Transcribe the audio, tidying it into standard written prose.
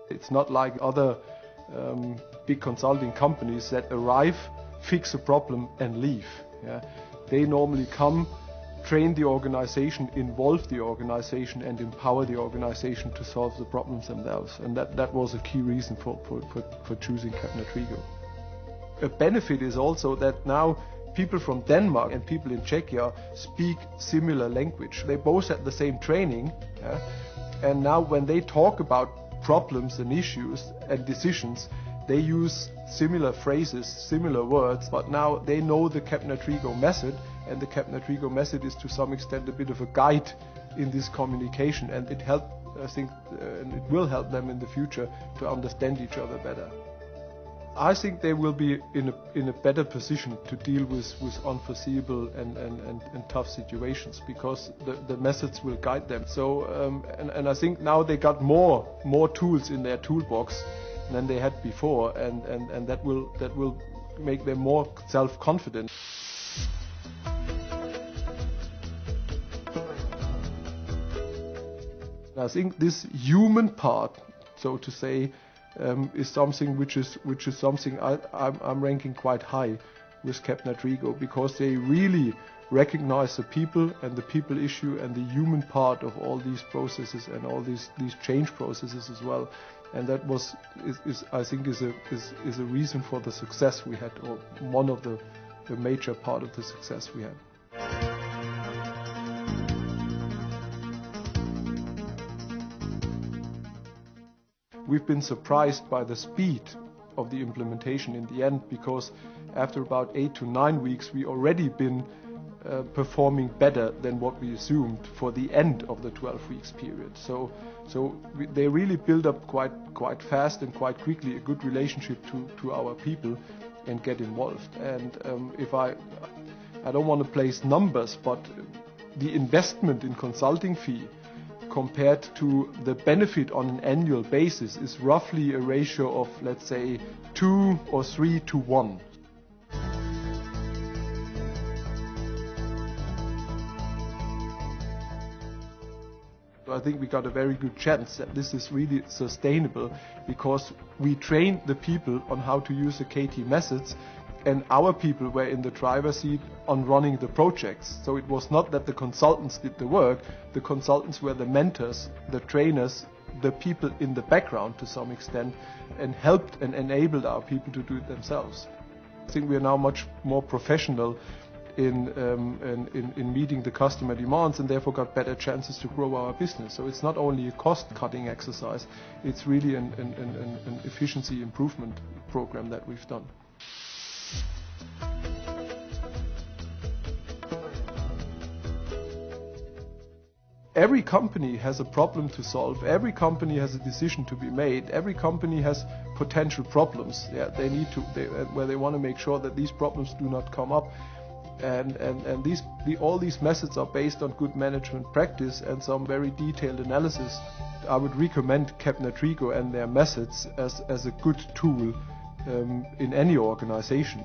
It's not like other big consulting companies that arrive, fix a problem and leave. Yeah? They normally come, train the organization, involve the organization and empower the organization to solve the problems themselves. And that was a key reason for choosing Kepner-Tregoe. A benefit is also that now people from Denmark and people in Czechia speak similar language. They both had the same training, yeah? And now when they talk about problems and issues and decisions, they use similar phrases, similar words, but now they know the Kepner-Tregoe method, and the Kepner-Tregoe method is to some extent a bit of a guide in this communication, and it helped, I think, and it will help them in the future to understand each other better. I think they will be in a better position to deal with unforeseeable and tough situations, because the methods will guide them. So and I think now they got more tools in their toolbox than they had before, and that will make them more self-confident. I think this human part, so to say, is something which is something I'm ranking quite high with Kepner-Tregoe, because they really recognize the people and the people issue and the human part of all these processes and all these change processes as well. And that I think is a reason for the success we had, or one of the major part of the success we had. We've been surprised by the speed of the implementation in the end, because after about 8 to 9 weeks we already been performing better than what we assumed for the end of the 12 weeks period. So they really build up quite fast and quite quickly a good relationship to our people and get involved. And if I don't want to place numbers, but the investment in consulting fee compared to the benefit on an annual basis is roughly a ratio of, let's say, 2 or 3 to 1. I think we got a very good chance that this is really sustainable, because we trained the people on how to use the KT methods, and our people were in the driver's seat on running the projects. So it was not that the consultants did the work, the consultants were the mentors, the trainers, the people in the background to some extent, and helped and enabled our people to do it themselves. I think we are now much more professional in meeting the customer demands, and therefore got better chances to grow our business. So it's not only a cost-cutting exercise, it's really an efficiency improvement program that we've done. Every company has a problem to solve. Every company has a decision to be made. Every company has potential problems. Yeah, where they want to make sure that these problems do not come up. And all these methods are based on good management practice and some very detailed analysis. I would recommend Kepner-Tregoe and their methods as a good tool in any organization.